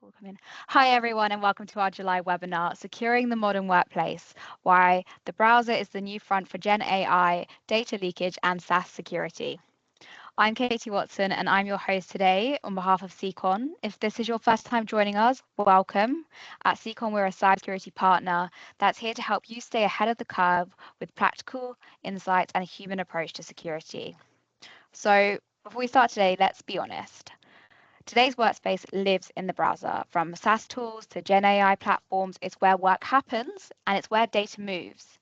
call come in. Hi, everyone, and welcome to our July webinar, Securing the Modern Workplace, Why the Browser is the New Front for GenAI, Data Leakage, and SaaS Security. I'm Katie Watson, and I'm your host today on behalf of Seacon. If this is your first time joining us, welcome. At Seacon, we're a cybersecurity partner that's here to help you stay ahead of the curve with practical insights and a human approach to security. So before we start today, let's be honest. Today's workspace lives in the browser. From SaaS tools to GenAI platforms, it's where work happens and it's where data moves.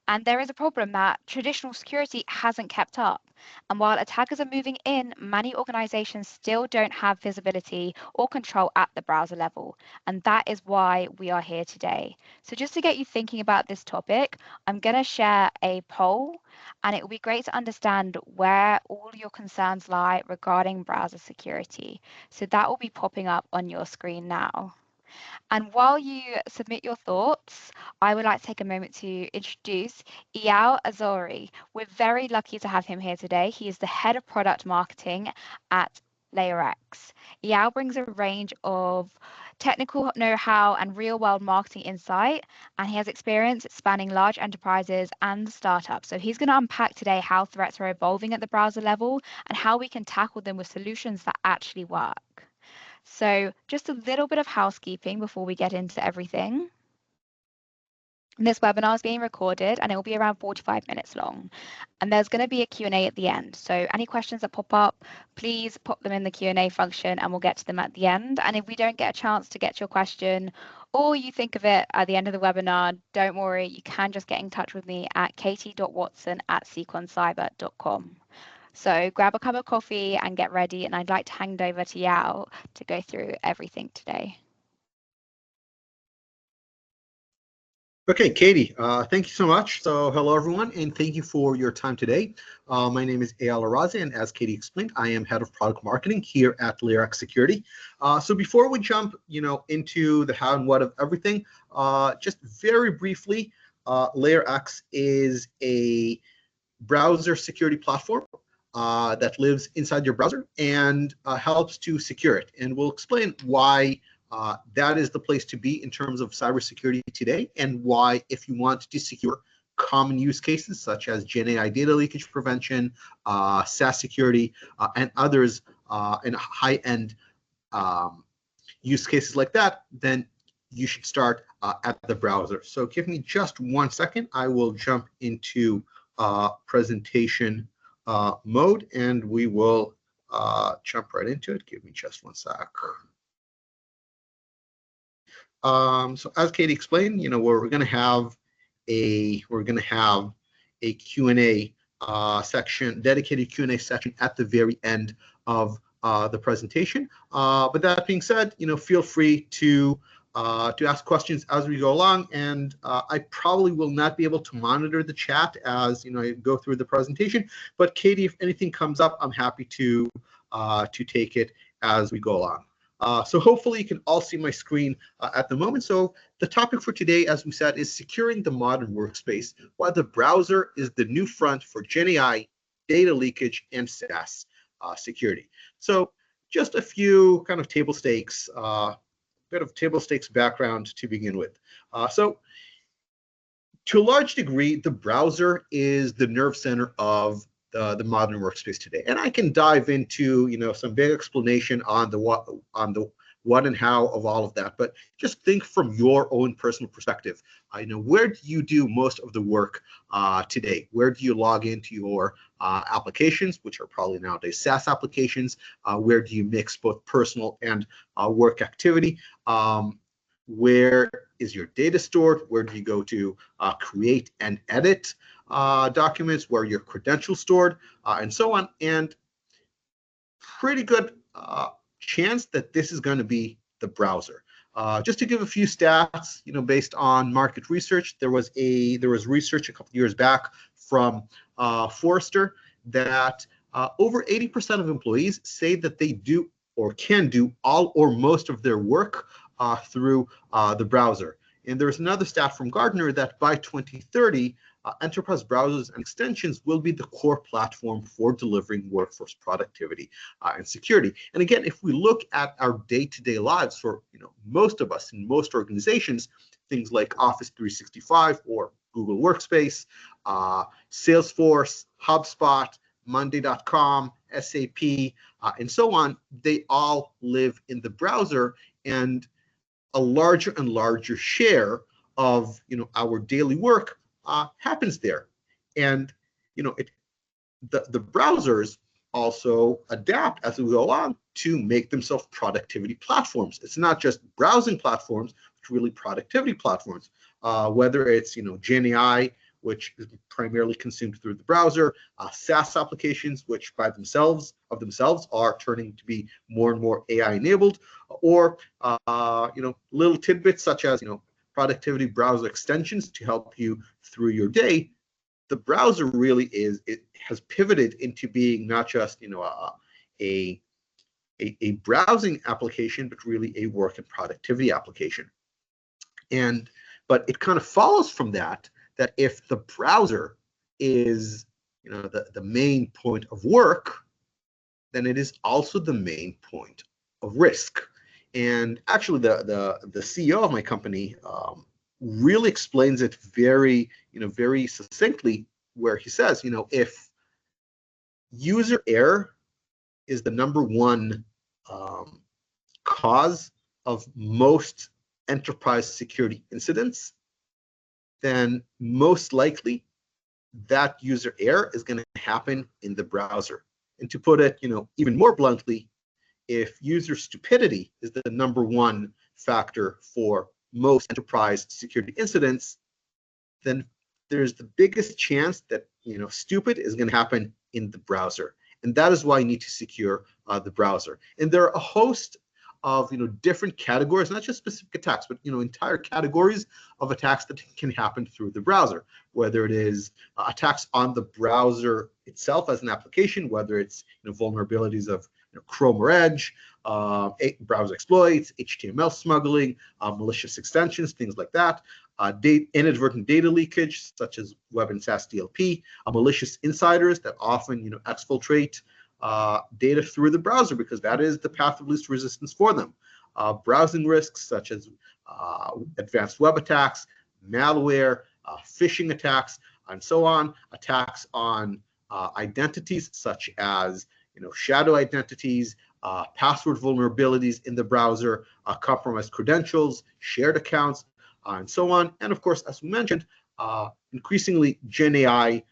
And there is a problem that traditional security hasn't kept up. And while attackers are moving in, many organizations still don't have visibility or control at the browser level. And that is why we are here today. So just to get you thinking about this topic, I'm going to share a poll, and it will be great to understand where all your concerns lie regarding browser security. So that will be popping up on your screen now. And while you submit your thoughts, I would like to take a moment to introduce Eyal Azori. We're very lucky to have him here today. He is the head of product marketing at LayerX. Eyal brings a range of technical know-how and real-world marketing insight, and he has experience spanning large enterprises and startups. So he's going to unpack today how threats are evolving at the browser level and how we can tackle them with solutions that actually work. So just a little bit of housekeeping before we get into everything. This webinar is being recorded and it will be around 45 minutes long. And there's going to be a Q&A at the end. So any questions that pop up, please pop them in the Q&A function and we'll get to them at the end. And if we don't get a chance to get to your question or you think of it at the end of the webinar, don't worry, you can just get in touch with me at katie.watson@seaconcyber.com. So grab a cup of coffee and get ready, and I'd like to hand over to Eyal to go through everything today. Okay, Katie, thank you so much. So hello, everyone, and thank you for your time today. My name is Eyal Arazi, and as Katie explained, I am head of product marketing here at LayerX Security. So before we jump, into the how and what of everything, just very briefly, LayerX is a browser security platform that lives inside your browser and helps to secure it. And we'll explain why that is the place to be in terms of cybersecurity today, and why, if you want to secure common use cases such as GenAI data leakage prevention, SaaS security, and others, and high-end use cases like that, then you should start at the browser. So give me just 1 second. I will jump into presentation mode, and we will jump right into it. Give me just 1 sec. So as Katie explained, we're going to have a Q&A section, dedicated Q&A section at the very end of the presentation. But that being said, feel free to ask questions as we go along, and I probably will not be able to monitor the chat as I go through the presentation. But Katie, if anything comes up, I'm happy to take it as we go along. So hopefully you can all see my screen at the moment. So the topic for today, as we said, is securing the modern workspace, why the browser is the new front for GenAI, data leakage, and SaaS security. So just a few kind of table stakes. Bit of table stakes background to begin with. So to a large degree, the browser is the nerve center of the modern workspace today. And I can dive into some big explanation on the what and how of all of that. But just think from your own personal perspective. Where do you do most of the work today? Where do you log into your applications, which are probably nowadays SaaS applications? Where do you mix both personal and work activity? Where is your data stored? Where do you go to create and edit documents? Where are your credentials stored? And so on. And pretty good chance that this is going to be the browser. Just to give a few stats, based on market research, there was research a couple of years back from Forrester that over 80% of employees say that they do or can do all or most of their work through the browser. And there's another stat from Gartner that by 2030, enterprise browsers and extensions will be the core platform for delivering workforce productivity and security. And again, if we look at our day-to-day lives for most of us in most organizations, things like Office 365 or Google Workspace, Salesforce, HubSpot, Monday.com, SAP, and so on, they all live in the browser, and a larger and larger share of our daily work happens there. And the browsers also adapt as we go along to make themselves productivity platforms. It's not just browsing platforms, it's really productivity platforms. Whether it's GenAI, which is primarily consumed through the browser, SaaS applications, which by themselves are turning to be more and more AI enabled, or little tidbits such as productivity browser extensions to help you through your day. The browser really has pivoted into being not just a browsing application, but really a work and productivity application. But it kind of follows from that if the browser is the main point of work, then it is also the main point of risk. And actually, the CEO of my company really explains it very succinctly, where he says, if user error is the number one cause of most enterprise security incidents, then most likely that user error is going to happen in the browser. And to put it, even more bluntly, if user stupidity is the number one factor for most enterprise security incidents, then there's the biggest chance that stupid is going to happen in the browser. And that is why you need to secure the browser. And there are a host of different categories, not just specific attacks, but entire categories of attacks that can happen through the browser, whether it is attacks on the browser itself as an application, whether it's vulnerabilities of Chrome or Edge, browser exploits, HTML smuggling, malicious extensions, things like that, inadvertent data leakage, such as web and SaaS DLP, malicious insiders that often exfiltrate data through the browser because that is the path of least resistance for them. Browsing risks such as advanced web attacks, malware, phishing attacks, and so on. Attacks on identities such as shadow identities, password vulnerabilities in the browser, compromised credentials, shared accounts, and so on. And of course, as we mentioned, increasingly GenAI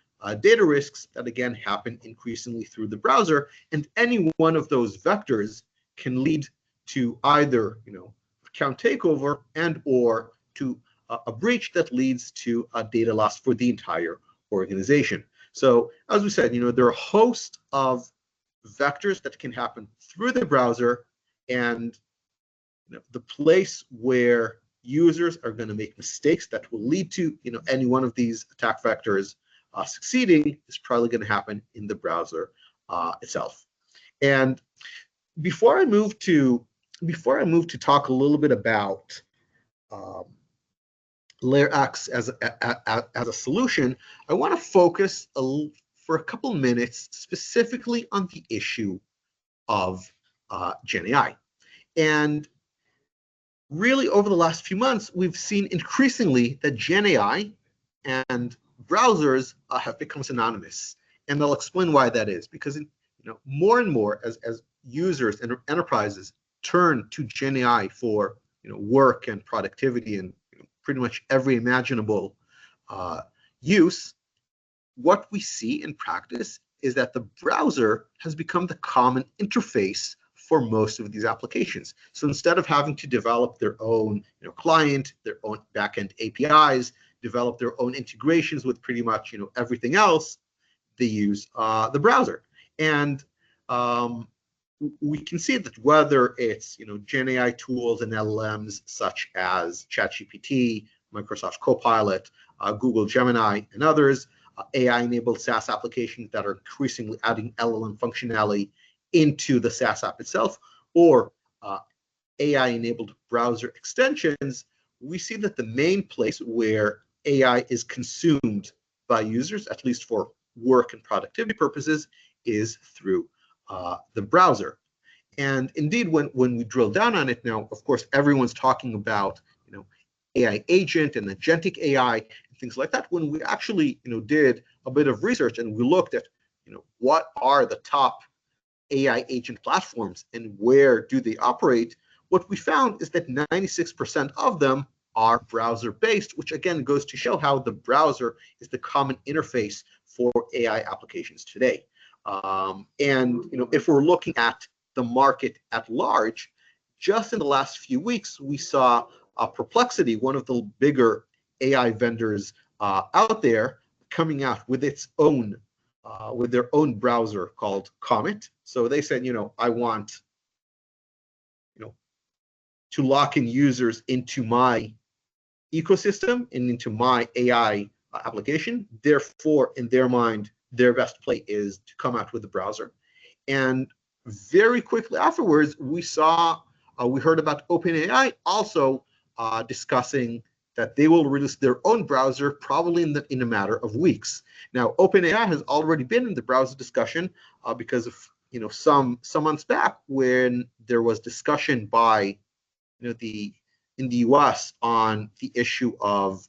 data risks that again happen increasingly through the browser, and any one of those vectors can lead to either account takeover and or to a breach that leads to a data loss for the entire organization. So as we said, there are a host of vectors that can happen through the browser, and the place where users are going to make mistakes that will lead to any one of these attack vectors succeeding is probably going to happen in the browser itself. And before I move to talk a little bit about LayerX as a solution, I want to focus for a couple minutes specifically on the issue of GenAI. And really, over the last few months, we've seen increasingly that GenAI and browsers have become synonymous, and I'll explain why that is. Because more and more, as users and enterprises turn to GenAI for work and productivity and pretty much every imaginable use, what we see in practice is that the browser has become the common interface for most of these applications. So instead of having to develop their own client, their own backend APIs, develop their own integrations with pretty much everything else, they use the browser. And we can see that whether it's GenAI tools and LLMs such as ChatGPT, Microsoft Copilot, Google Gemini, and others, AI-enabled SaaS applications that are increasingly adding LLM functionality into the SaaS app itself, or AI-enabled browser extensions, we see that the main place where AI is consumed by users, at least for work and productivity purposes, is through the browser. And indeed, when we drill down on it now, of course, everyone's talking about AI agent and agentic AI and things like that. When we actually did a bit of research and we looked at what are the top AI agent platforms and where do they operate, what we found is that 96% of them are browser-based, which again goes to show how the browser is the common interface for AI applications today. And if we're looking at the market at large, just in the last few weeks, we saw Perplexity, one of the bigger AI vendors out there, coming out with its own, with their own browser called Comet. So they said, I want, to lock in users into my ecosystem and into my AI application. Therefore, in their mind, their best play is to come out with the browser. And very quickly afterwards, we heard about OpenAI also discussing that they will release their own browser probably in a matter of weeks. Now, OpenAI has already been in the browser discussion because of some months back when there was discussion by in the US on the issue of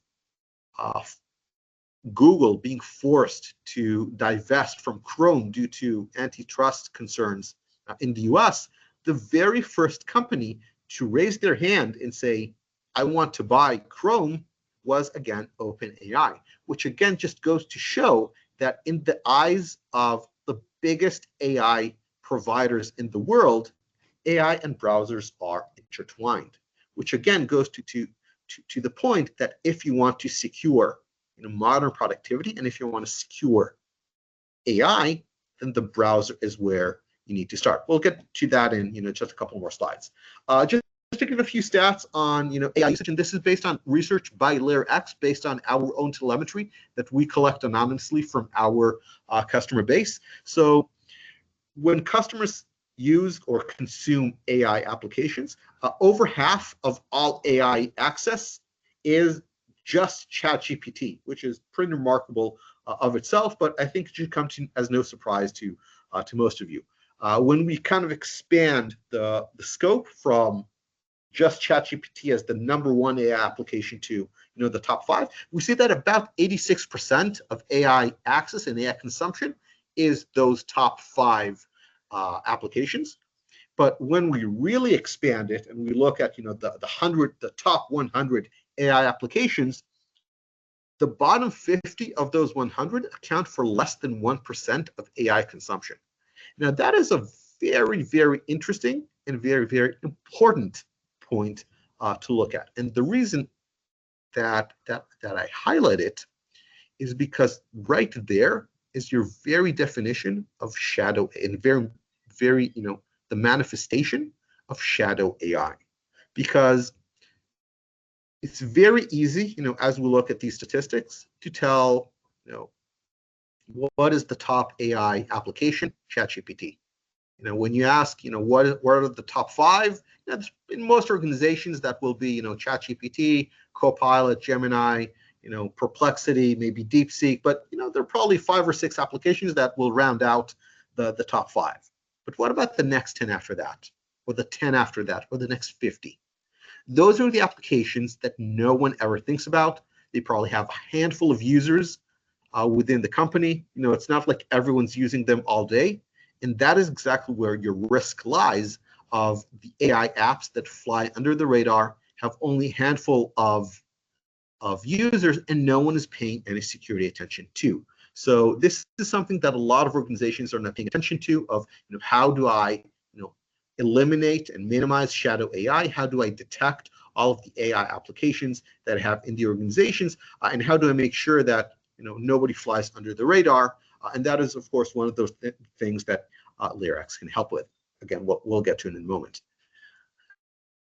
Google being forced to divest from Chrome due to antitrust concerns in the US. The very first company to raise their hand and say, I want to buy Chrome was, again, OpenAI, which again just goes to show that in the eyes of the biggest AI providers in the world, AI and browsers are intertwined, which again goes to the point that if you want to secure modern productivity and if you want to secure AI, then the browser is where you need to start. We'll get to that in just a couple more slides. Just to give a few stats on AI usage, and this is based on research by LayerX, based on our own telemetry that we collect anonymously from our customer base. So when customers use or consume AI applications, over half of all AI access is just ChatGPT, which is pretty remarkable of itself, but I think it should come as no surprise to most of you. When we kind of expand the scope from just ChatGPT as the #1 AI application to the top 5, we see that about 86% of AI access and AI consumption is those top 5 applications. But when we really expand it and we look at the top 100 AI applications, the bottom 50 of those 100 account for less than 1% of AI consumption. Now that is a very, very interesting and very, very important point to look at. And the reason that I highlight it is because right there is your very definition of shadow and very the manifestation of shadow AI, because it's very easy, as we look at these statistics, to tell, what is the top AI application? ChatGPT. When you ask, what are the top 5? In most organizations, that will be, ChatGPT, Copilot, Gemini, Perplexity, maybe DeepSeek. But there are probably 5 or 6 applications that will round out the top 5. But what about the next 10 after that, or the 10 after that, or the next 50? Those are the applications that no one ever thinks about. They probably have a handful of users within the company. It's not like everyone's using them all day. And that is exactly where your risk lies of the AI apps that fly under the radar, have only a handful of users, and no one is paying any security attention to. So this is something that a lot of organizations are not paying attention to, of how do I eliminate and minimize shadow AI? How do I detect all of the AI applications that I have in the organizations? And how do I make sure that nobody flies under the radar? And that is, of course, one of those things that LayerX can help with. Again, we'll get to in a moment.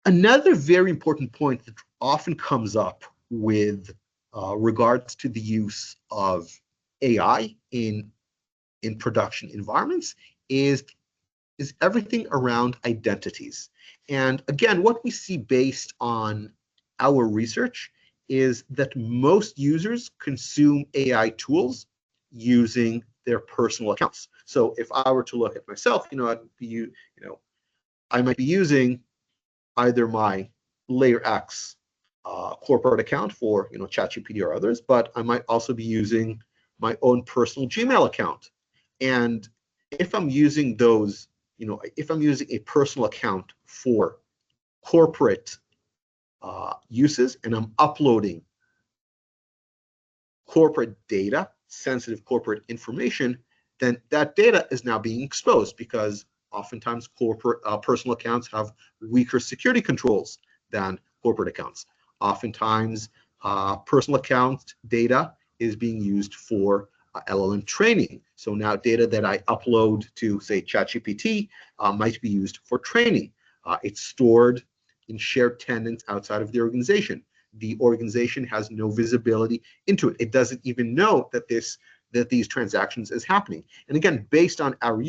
Another very important point that often comes up with regards to the use of AI in production environments is everything around identities. And again, what we see based on our research is that most users consume AI tools using their personal accounts. So if I were to look at myself, I might be using either my LayerX corporate account for ChatGPT or others, but I might also be using my own personal Gmail account. And if I'm using those, if I'm using a personal account for corporate uses and I'm uploading corporate data, sensitive corporate information, then that data is now being exposed because oftentimes corporate personal accounts have weaker security controls than corporate accounts. Oftentimes, personal account data is being used for LLM training. So now data that I upload to, say, ChatGPT might be used for training. It's stored in shared tenants outside of the organization. The organization has no visibility into it. It doesn't even know that these transactions is happening. And again, based on our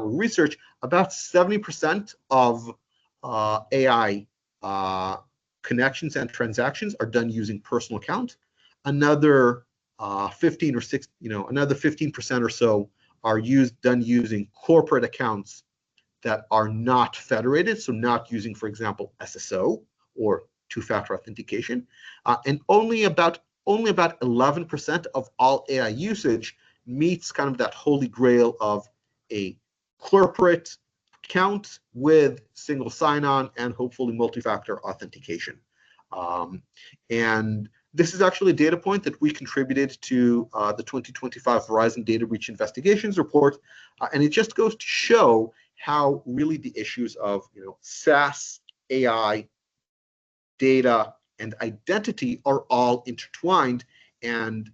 research, about 70% of AI connections and transactions are done using personal account. Another 15% or so are done using corporate accounts that are not federated, so not using, for example, SSO or two-factor authentication, and only about 11% of all AI usage meets kind of that holy grail of a corporate account with single sign-on and hopefully multi-factor authentication. And this is actually a data point that we contributed to the 2025 Verizon Data Breach Investigations Report, and it just goes to show how really the issues of SaaS, AI, data, and identity are all intertwined. And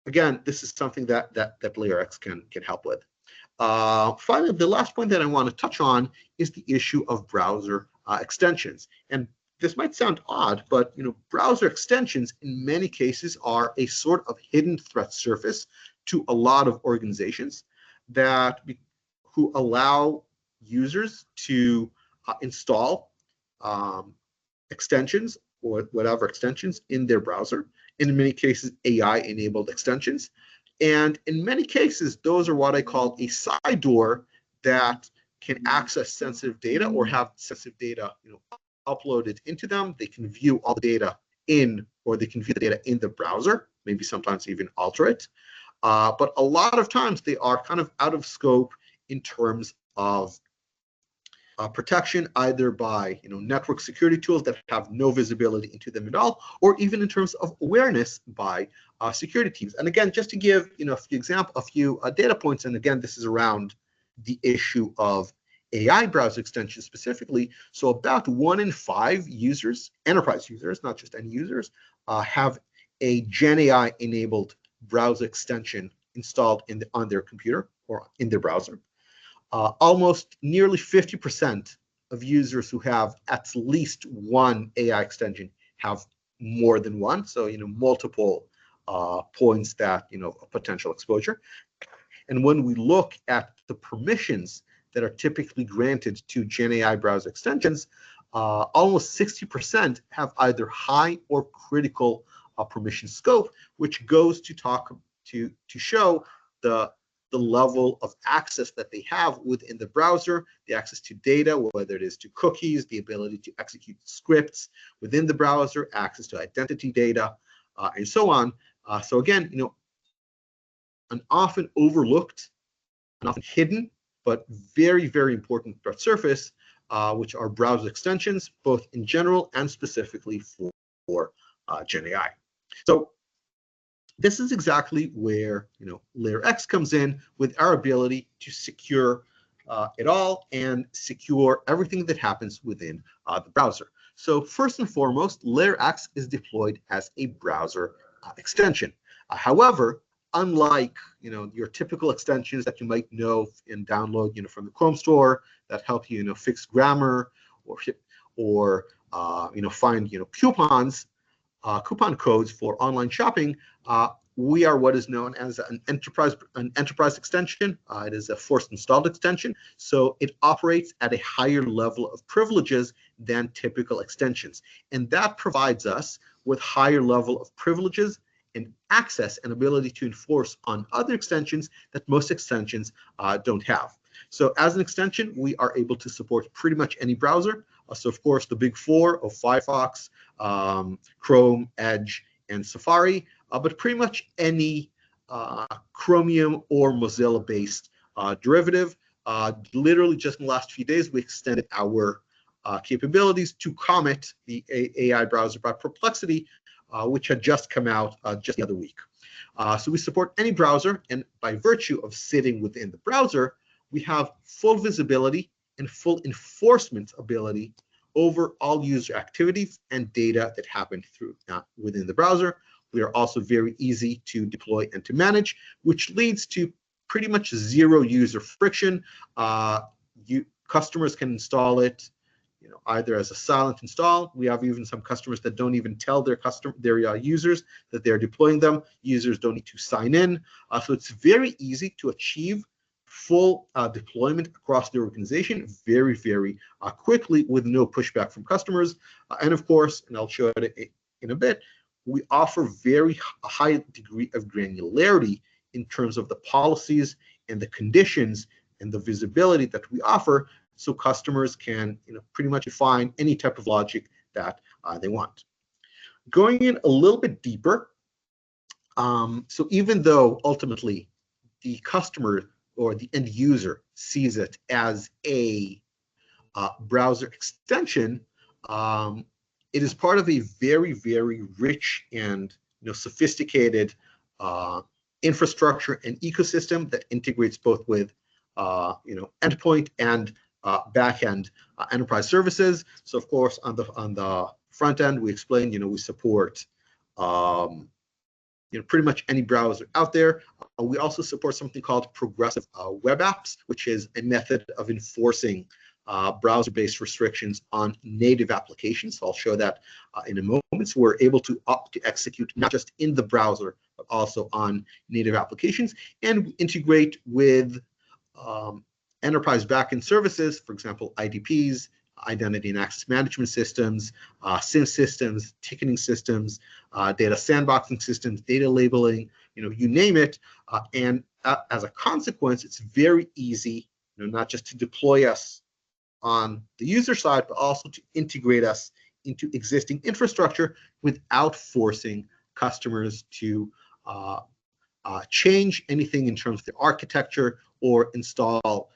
again, this is something that LayerX can help with. Finally, the last point that I want to touch on is the issue of browser extensions. And this might sound odd, but browser extensions in many cases are a sort of hidden threat surface to a lot of organizations who allow users to install extensions or whatever extensions in their browser. In many cases, AI-enabled extensions. And in many cases, those are what I call a side door that can access sensitive data or have sensitive data uploaded into them. They can view all the data or they can view the data in the browser, maybe sometimes even alter it. But a lot of times they are kind of out of scope in terms of protection, either by network security tools that have no visibility into them at all, or even in terms of awareness by security teams. And again, just to give a few data points, and again, this is around the issue of AI browser extensions specifically. So about 1 in 5 users, enterprise users, not just any users, have a GenAI enabled browser extension installed on their computer or in their browser. Almost nearly 50% of users who have at least one AI extension have more than one, so multiple points that of potential exposure. And when we look at the permissions that are typically granted to GenAI browser extensions, almost 60% have either high or critical permission scope, which goes to show the level of access that they have within the browser, the access to data, whether it is to cookies, the ability to execute scripts within the browser, access to identity data, and so on. So again, an often overlooked, an often hidden, but very, very important threat surface, which are browser extensions, both in general and specifically for GenAI. So this is exactly where LayerX comes in with our ability to secure it all and secure everything that happens within the browser. So first and foremost, LayerX is deployed as a browser extension. However, unlike your typical extensions that you might know and download from the Chrome store that help you fix grammar or find coupon codes for online shopping, we are what is known as an enterprise extension. It is a forced installed extension, so it operates at a higher level of privileges than typical extensions. And that provides us with higher level of privileges and access and ability to enforce on other extensions that most extensions don't have. So as an extension, we are able to support pretty much any browser. So of course, the big four of Firefox, Chrome, Edge, and Safari, but pretty much any Chromium or Mozilla-based derivative. Literally just in the last few days, we extended our capabilities to Comet, the AI browser by Perplexity, which had just come out just the other week. So we support any browser, and by virtue of sitting within the browser, we have full visibility and full enforcement ability over all user activities and data that happen within the browser. We are also very easy to deploy and to manage, which leads to pretty much zero user friction. Customers can install it, either as a silent install. We have even some customers that don't even tell their users that they're deploying them. Users don't need to sign in. So it's very easy to achieve full deployment across the organization very, very quickly with no pushback from customers. And of course, and I'll show it in a bit, we offer very high degree of granularity in terms of the policies and the conditions and the visibility that we offer, so customers can pretty much define any type of logic that they want. Going in a little bit deeper, so even though ultimately the customer or the end user sees it as a browser extension, it is part of a very, very rich and sophisticated infrastructure and ecosystem that integrates both with endpoint and back-end enterprise services. So of course, on the front end, we explained, we support pretty much any browser out there. We also support something called progressive web apps, which is a method of enforcing browser-based restrictions on native applications. So I'll show that in a moment. So we're able to execute not just in the browser, but also on native applications. And we integrate with enterprise backend services, for example, IDPs, identity and access management systems, SIM systems, ticketing systems, data sandboxing systems, data labeling, you name it. And as a consequence, it's very easy, not just to deploy us on the user side, but also to integrate us into existing infrastructure without forcing customers to change anything in terms of the architecture or install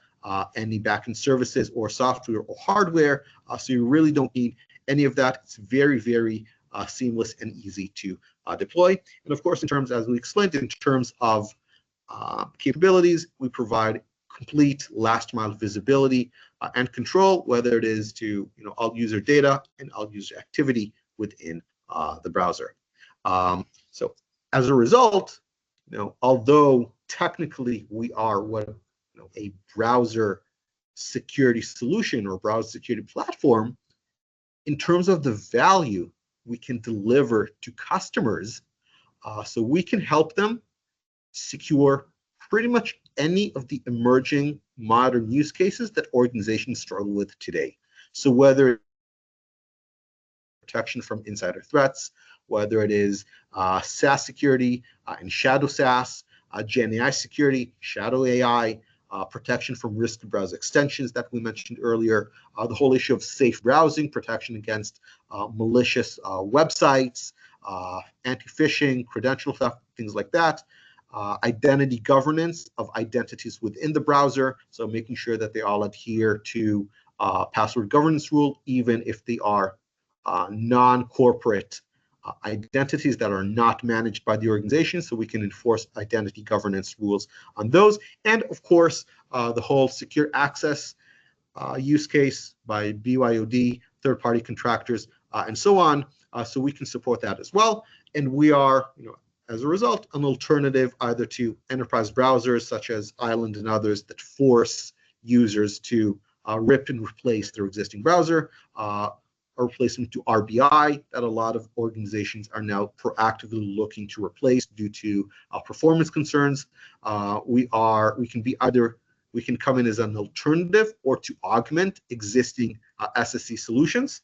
any backend services or software or hardware. So you really don't need any of that. It's very, very seamless and easy to deploy. And of course, as we explained, in terms of capabilities, we provide complete last mile visibility and control, whether it is to all user data and all user activity within the browser. So as a result, although technically we are a browser security solution or browser security platform, in terms of the value we can deliver to customers, so we can help them secure pretty much any of the emerging modern use cases that organizations struggle with today. So whether protection from insider threats, whether it is SaaS security and shadow SaaS, GenAI security, shadow AI, protection from risk browser extensions that we mentioned earlier, the whole issue of safe browsing, protection against malicious websites, anti-phishing, credential theft, things like that. Identity governance of identities within the browser, so making sure that they all adhere to password governance rule, even if they are non-corporate identities that are not managed by the organization, so we can enforce identity governance rules on those. And of course, the whole secure access use case by BYOD, third-party contractors, and so on. So we can support that as well. And we are, as a result, an alternative either to enterprise browsers such as Eyal and others that force users to rip and replace their existing browser, a replacement to RBI that a lot of organizations are now proactively looking to replace due to performance concerns. We can come in as an alternative or to augment existing SSE solutions,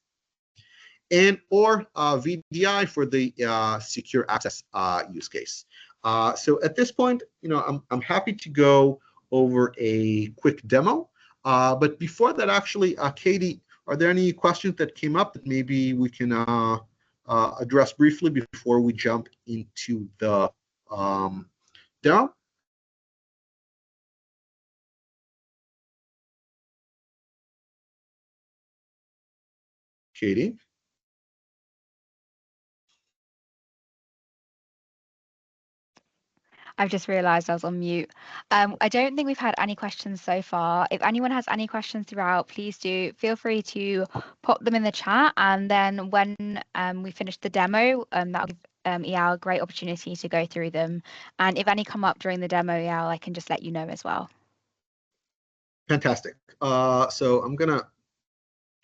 and or VDI for the secure access use case. So at this point, I'm happy to go over a quick demo. But before that, actually, Katie, are there any questions that came up that maybe we can address briefly before we jump into the demo? Katie? I've just realized I was on mute. I don't think we've had any questions so far. If anyone has any questions throughout, please do feel free to pop them in the chat. And then when we finish the demo, that'll give Eyal a great opportunity to go through them. And if any come up during the demo, Eyal, I can just let you know as well. Fantastic. So I'm going to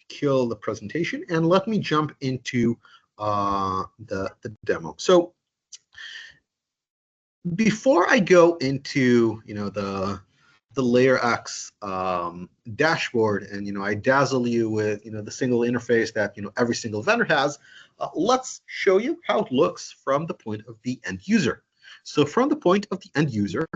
kill the presentation and let me jump into the demo. So before I go into the LayerX dashboard and I dazzle you with the single interface that every single vendor has, let's show you how it looks from the point of the end user. So from the point of the end user,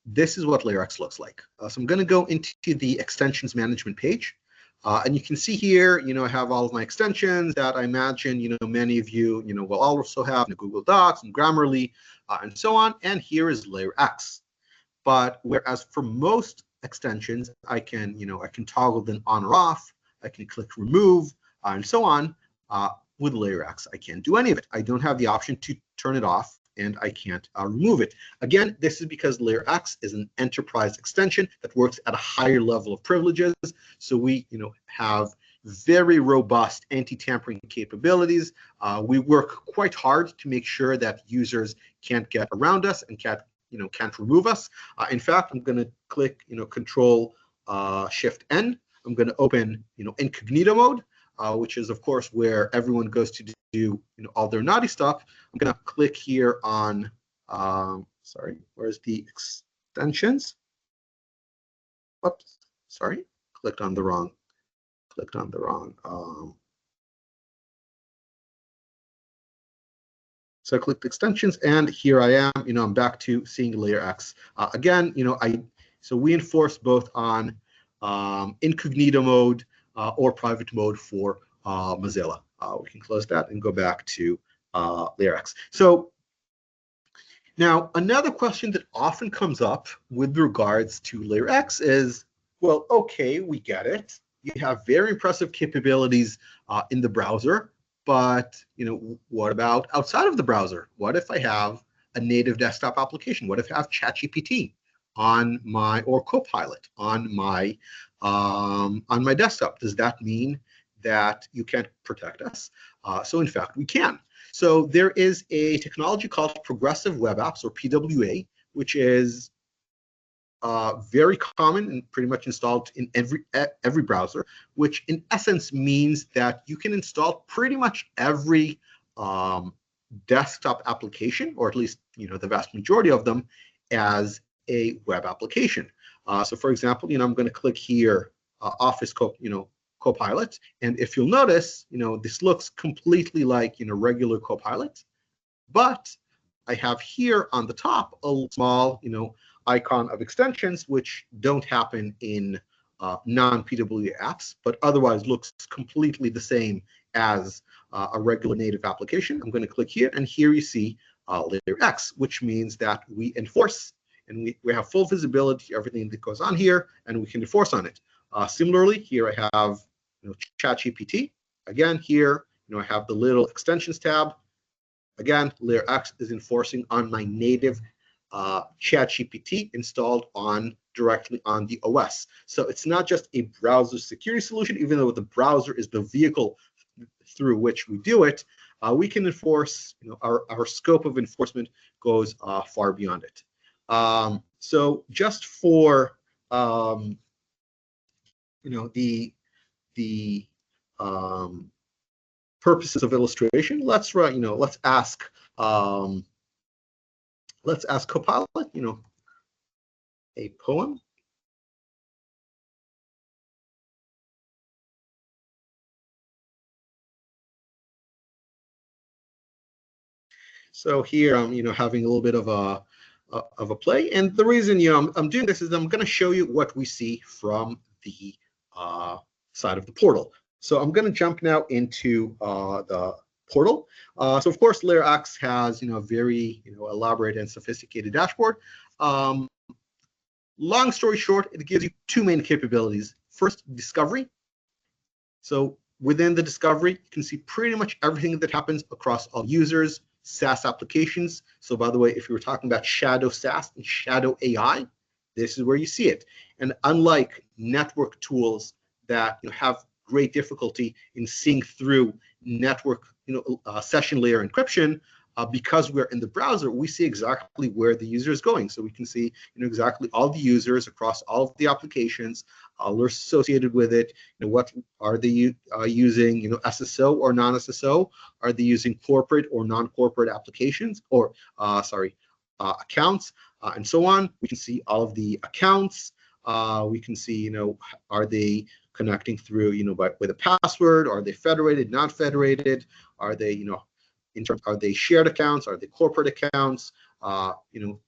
this is what LayerX looks like. So I'm going to go into the extensions management page. And you can see here, I have all of my extensions that I imagine, many of you, will also have Google Docs and Grammarly and so on. And here is LayerX. But whereas for most extensions, I can toggle them on or off. I can click remove and so on. With LayerX, I can't do any of it. I don't have the option to turn it off, and I can't remove it. Again, this is because LayerX is an enterprise extension that works at a higher level of privileges. So we, have very robust anti-tampering capabilities. We work quite hard to make sure that users can't get around us and can't remove us. In fact, I'm going to click, Control Shift N. I'm going to open, incognito mode, which is of course where everyone goes to do all their naughty stuff. I'm going to click here on sorry, where's the extensions? Whoops, sorry, clicked on the wrong. So I clicked extensions, and here I am. I'm back to seeing LayerX again. So we enforce both on incognito mode or private mode for Mozilla. We can close that and go back to LayerX. So now another question that often comes up with regards to LayerX is, well, okay, we get it. You have very impressive capabilities in the browser, but what about outside of the browser? What if I have a native desktop application? What if I have ChatGPT on or Copilot on my desktop? Does that mean that you can't protect us? So in fact, we can. So there is a technology called Progressive Web Apps, or PWA, which is very common and pretty much installed in every browser, which in essence means that you can install pretty much every desktop application, or at least the vast majority of them, as a web application. So for example, I'm going to click here, Office Copilot, and if you'll notice, this looks completely like regular Copilot, but I have here on the top a small icon of extensions which don't happen in non-PWA apps, but otherwise looks completely the same as a regular native application. I'm going to click here, and here you see LayerX, which means that we enforce and we have full visibility to everything that goes on here, and we can enforce on it. Similarly, here I have ChatGPT. Again, here I have the little extensions tab. Again, LayerX is enforcing on my native ChatGPT installed directly on the OS. So it's not just a browser security solution, even though the browser is the vehicle through which we do it. We can enforce, our scope of enforcement goes far beyond it. So just for the the purposes of illustration, let's ask Copilot, a poem. So here I'm, having a little bit of a play, and the reason I'm doing this is I'm going to show you what we see from the side of the portal. So I'm going to jump now into the portal. So of course, LayerX has a very elaborate and sophisticated dashboard. Long story short, it gives you two main capabilities. First, discovery. So within the discovery, you can see pretty much everything that happens across all users, SaaS applications. So by the way, if you were talking about shadow SaaS and shadow AI, this is where you see it. And unlike network tools that have great difficulty in seeing through network session layer encryption, because we're in the browser, we see exactly where the user is going. So we can see exactly all the users across all of the applications, alerts associated with it. What are they using? SSO or non-SSO? Are they using corporate or non-corporate applications or accounts, and so on? We can see all of the accounts. We can see are they connecting through with a password? Are they federated, not federated? Are they are they shared accounts? Are they corporate accounts?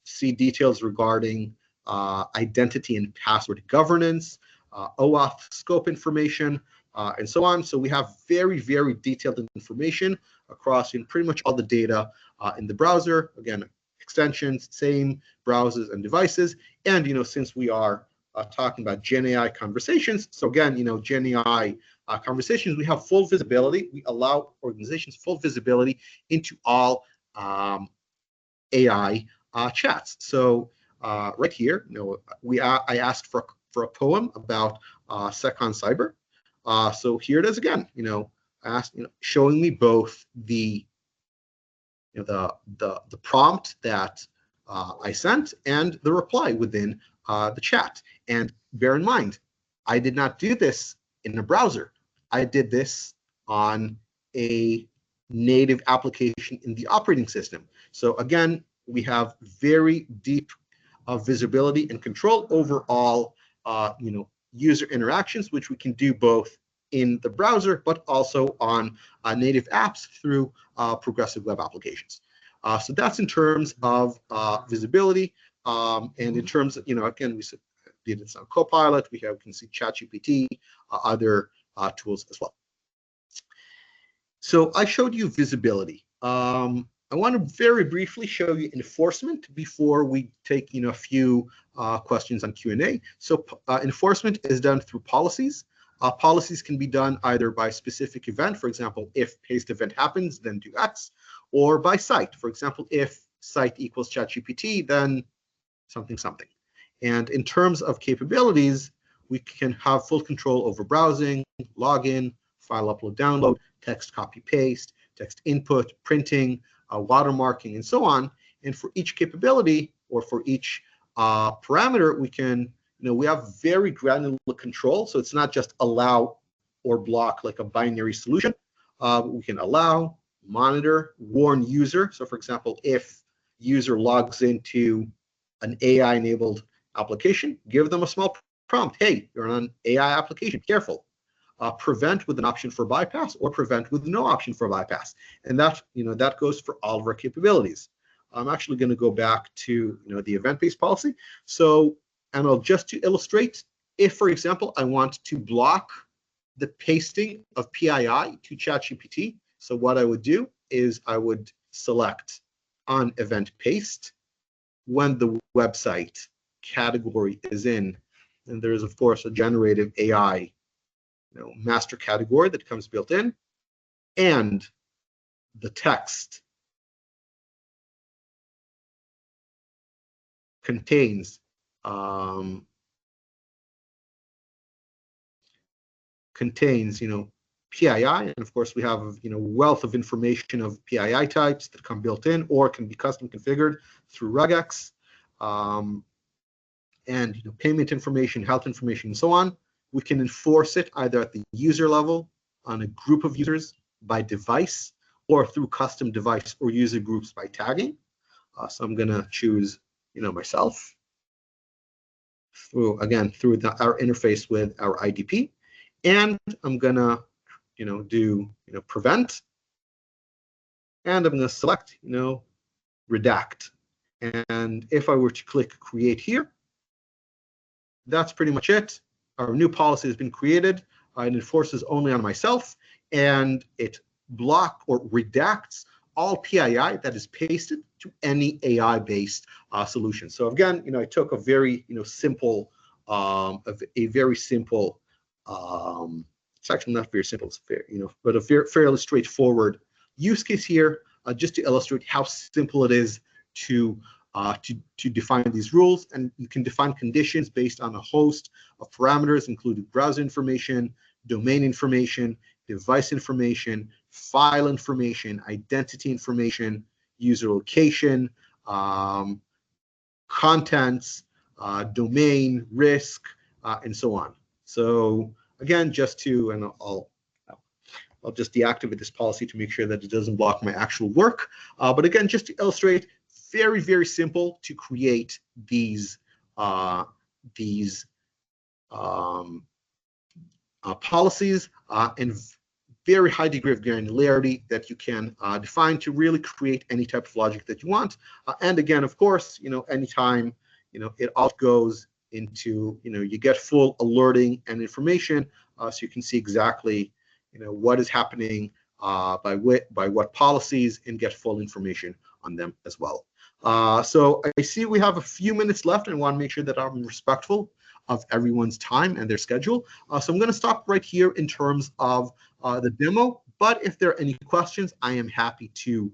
See details regarding identity and password governance, OAuth scope information, and so on. So we have very, very detailed information across pretty much all the data in the browser. Again, extensions, same browsers and devices. And since we are talking about GenAI conversations, so again, GenAI conversations, we have full visibility. We allow organizations full visibility into all AI chats. So right here, I asked for a poem about SecOn Cyber. So here it is again. I asked, showing me both the the prompt that I sent and the reply within the chat. And bear in mind, I did not do this in a browser. I did this on a native application in the operating system. So again, we have very deep visibility and control over all user interactions, which we can do both in the browser, but also on native apps through progressive web applications. So that's in terms of visibility. And in terms of, again, we did it on Copilot. We can see ChatGPT, other tools as well. So I showed you visibility. I want to very briefly show you enforcement before we take a few questions on Q&A. So enforcement is done through policies. Policies can be done either by specific event, for example, if paste event happens, then do X, or by site. For example, if site equals ChatGPT, then something, something. And in terms of capabilities, we can have full control over browsing, login, file upload, download, text copy paste, text input, printing, watermarking, and so on. And for each capability or for each parameter, we can, we have very granular control. So it's not just allow or block like a binary solution. We can allow, monitor, warn user. So for example, if user logs into an AI-enabled application, give them a small prompt. Hey, you're on an AI application, careful. Prevent with an option for bypass or prevent with no option for bypass. And that, that goes for all of our capabilities. I'm actually going to go back to, the event-based policy. So, and I'll just to illustrate, if, for example, I want to block the pasting of PII to ChatGPT, so what I would do is I would select on event paste when the website category is in, and there's of course a generative AI master category that comes built in, and the text contains PII, and of course we have wealth of information of PII types that come built in or can be custom configured through regex, and payment information, health information, and so on. We can enforce it either at the user level, on a group of users, by device, or through custom device or user groups by tagging. So I'm going to choose, myself through our interface with our IDP, and I'm going to, do prevent, and I'm going to select, redact. And if I were to click create here, that's pretty much it. Our new policy has been created. It enforces only on myself, and it block or redacts all PII that is pasted to any AI-based solution. So again, I took a very simple, a very simple. It's actually not very simple. It's fair, but a fairly straightforward use case here, just to illustrate how simple it is to define these rules. And you can define conditions based on a host of parameters, including browser information, domain information, device information, file information, identity information, user location, contents, domain, risk, and so on. So again, and I'll just deactivate this policy to make sure that it doesn't block my actual work. But again, just to illustrate, very, very simple to create these policies and very high degree of granularity that you can define to really create any type of logic that you want. And again, of course, anytime it all goes into you get full alerting and information, so you can see exactly what is happening by what policies, and get full information on them as well. So I see we have a few minutes left, and I want to make sure that I'm respectful of everyone's time and their schedule. So I'm going to stop right here in terms of the demo. But if there are any questions, I am happy to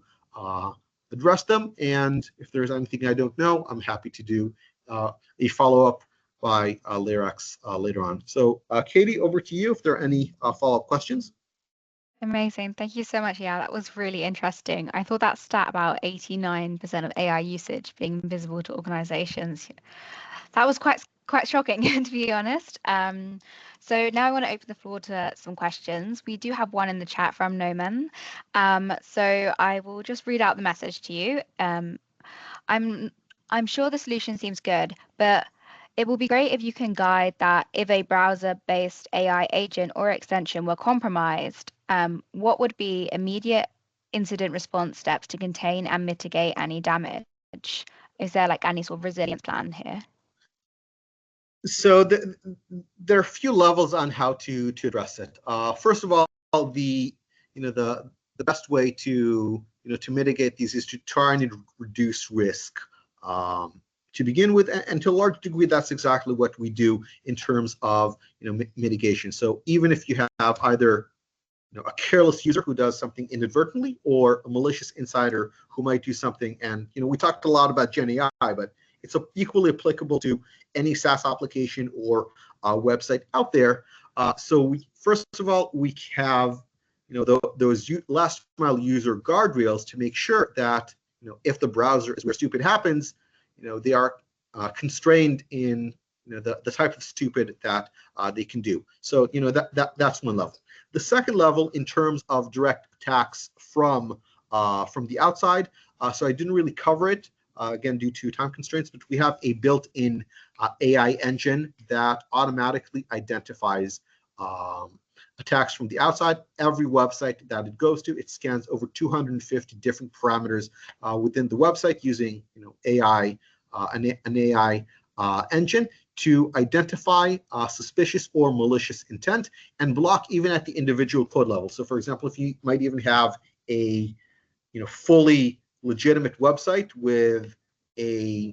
address them. And if there's anything I don't know, I'm happy to do a follow-up by LayerX later on. So Katie, over to you if there are any follow-up questions. Amazing. Thank you so much, Eyal. That was really interesting. I thought that stat about 89% of AI usage being visible to organizations, that was quite shocking, to be honest. So now I want to open the floor to some questions. We do have one in the chat from Noman. So I will just read out the message to you. I'm sure the solution seems good, but it will be great if you can guide that if a browser-based AI agent or extension were compromised, what would be immediate incident response steps to contain and mitigate any damage? Is there any sort of resilience plan here? So there are a few levels on how to address it. First of all, the best way to mitigate these is to try and reduce risk. To begin with, and to a large degree, that's exactly what we do in terms of mitigation. So even if you have either a careless user who does something inadvertently, or a malicious insider who might do something, and we talked a lot about GenAI, but it's equally applicable to any SaaS application or website out there. So first of all, we have those last mile user guardrails to make sure that if the browser is where stupid happens, they are constrained in the type of stupid that they can do. So that's one level. The second level, in terms of direct attacks from the outside, so I didn't really cover it again due to time constraints, but we have a built-in AI engine that automatically identifies attacks from the outside. Every website that it goes to, it scans over 250 different parameters within the website using AI, an AI engine to identify suspicious or malicious intent and block even at the individual code level. So, for example, if you might even have a fully legitimate website with a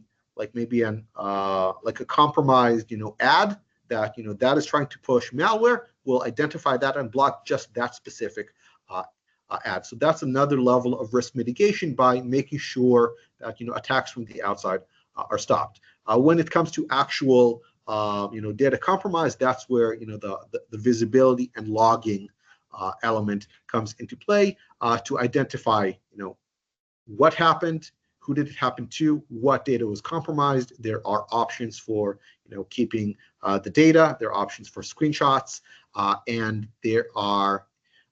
maybe a compromised ad that that is trying to push malware, will identify that and block just that specific ad. So that's another level of risk mitigation by making sure that attacks from the outside are stopped. When it comes to actual data compromise, that's where the visibility and logging element comes into play to identify what happened, who did it happen to, what data was compromised. There are options for keeping the data. There are options for screenshots, and there are,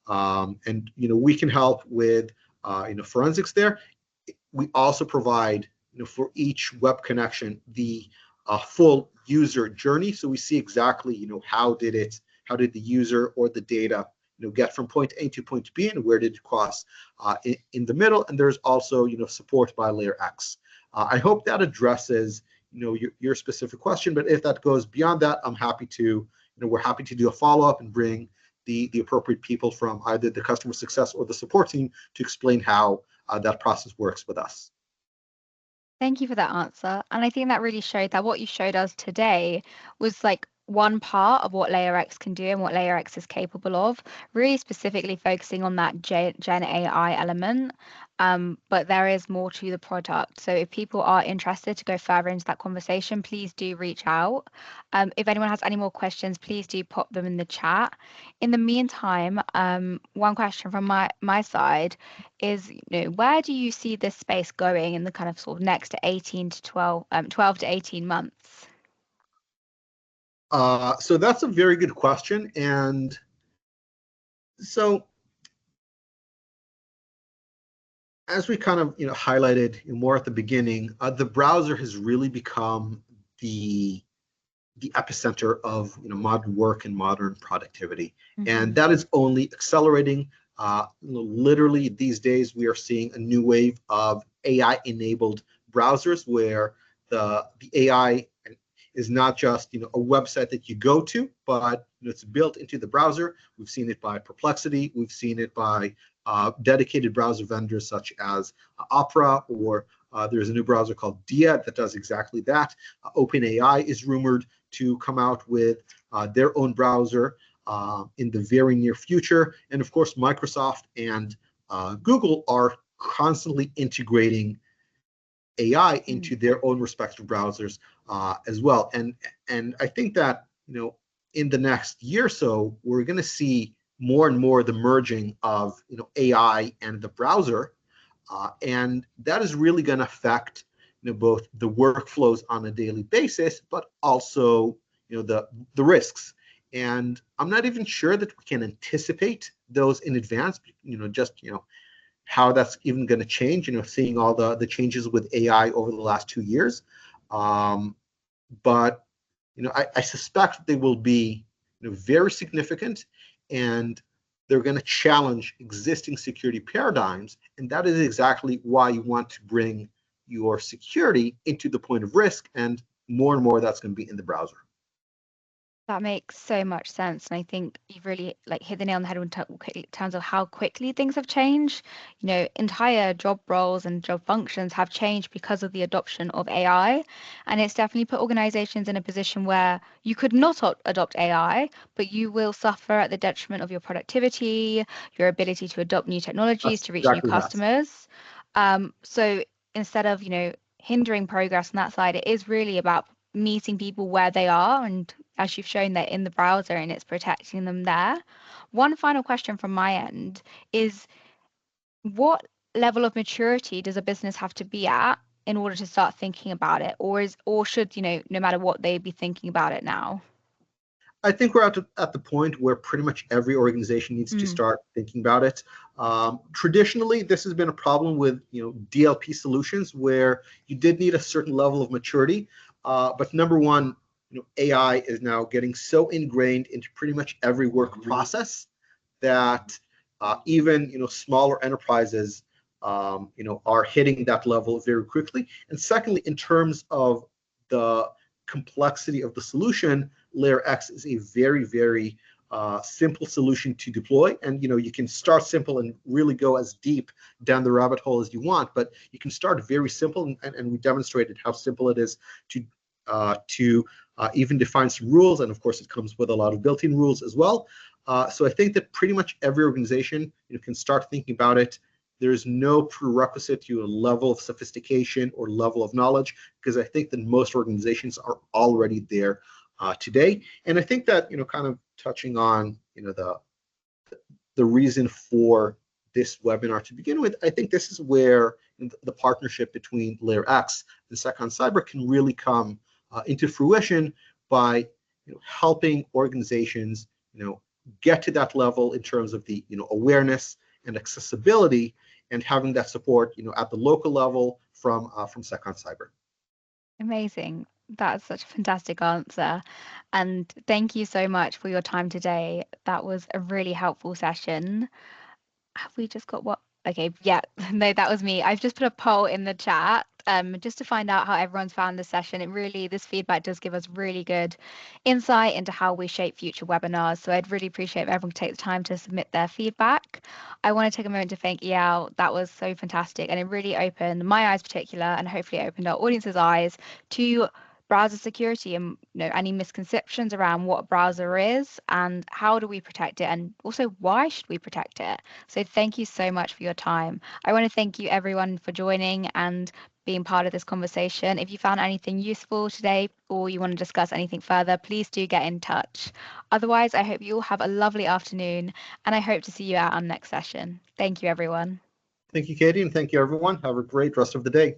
and we can help with forensics there. We also provide for each web connection the full user journey, so we see exactly how did the user or the data get from point A to point B, and where did it cross in the middle. And there's also support by LayerX. I hope that addresses your specific question, but if that goes beyond that, I'm happy to we're happy to do a follow-up and bring the appropriate people from either the customer success or the support team to explain how that process works with us. Thank you for that answer. And I think that really showed that what you showed us today was like one part of what LayerX can do and what LayerX is capable of, really specifically focusing on that Gen AI element. But there is more to the product. So if people are interested to go further into that conversation, please do reach out. If anyone has any more questions, please do pop them in the chat. In the meantime, one question from my side is, where do you see this space going in the kind of sort of next 12 to 18 months? So that's a very good question. And so as we kind of highlighted more at the beginning, the browser has really become the epicenter of modern work and modern productivity. And that is only accelerating. Literally these days we are seeing a new wave of AI-enabled browsers where the AI is not just a website that you go to, but it's built into the browser. We've seen it by Perplexity. We've seen it by dedicated browser vendors such as Opera, or there's a new browser called Dia that does exactly that. OpenAI is rumored to come out with their own browser in the very near future. And of course, Microsoft and Google are constantly integrating AI into their own respective browsers as well. And I think that in the next year or so, we're going to see more and more the merging of AI and the browser, and that is really going to affect both the workflows on a daily basis, but also the risks. And I'm not even sure that we can anticipate those in advance. How that's even going to change. Seeing all the changes with AI over the last 2 years, but I suspect they will be very significant, and they're going to challenge existing security paradigms. And that is exactly why you want to bring your security into the point of risk, and more that's going to be in the browser. That makes so much sense. And I think you've really hit the nail on the head in terms of how quickly things have changed. Entire job roles and job functions have changed because of the adoption of AI. And it's definitely put organizations in a position where you could not adopt AI, but you will suffer at the detriment of your productivity, your ability to adopt new technologies to reach new customers. So instead of, hindering progress on that side, it is really about meeting people where they are, and as you've shown, they're in the browser and it's protecting them there. One final question from my end is, what level of maturity does a business have to be at in order to start thinking about it, or should no matter what, they be thinking about it now? I think we're at the point where pretty much every organization needs to start thinking about it. Traditionally, this has been a problem with DLP solutions, where you did need a certain level of maturity. But number one, AI is now getting so ingrained into pretty much every work process that even smaller enterprises are hitting that level very quickly. And secondly, in terms of the complexity of the solution, LayerX is a very, very simple solution to deploy. And you can start simple and really go as deep down the rabbit hole as you want, but you can start very simple, and we demonstrated how simple it is to even define some rules. And of course, it comes with a lot of built-in rules as well. So I think that pretty much every organization can start thinking about it. There's no prerequisite to a level of sophistication or level of knowledge, because I think that most organizations are already there today. And I think that kind of touching on the reason for this webinar to begin with, I think this is where the partnership between LayerX and SecOn Cyber can really come into fruition by helping organizations get to that level in terms of the awareness and accessibility, and having that support at the local level from SecOnCyber. Amazing. That's such a fantastic answer. And thank you so much for your time today. That was a really helpful session. Have we just got what? Okay, yeah, no, that was me. I've just put a poll in the chat just to find out how everyone's found the session. This feedback does give us really good insight into how we shape future webinars. So I'd really appreciate if everyone could take the time to submit their feedback. I want to take a moment to thank Eyal. That was so fantastic. And it really opened my eyes particular, and hopefully opened our audience's eyes to browser security and any misconceptions around what a browser is and how do we protect it, and also why should we protect it. So thank you so much for your time. I want to thank you everyone for joining and being part of this conversation. If you found anything useful today or you want to discuss anything further, please do get in touch. Otherwise, I hope you all have a lovely afternoon, and I hope to see you at our next session. Thank you, everyone. Thank you, Katie, and thank you, everyone. Have a great rest of the day.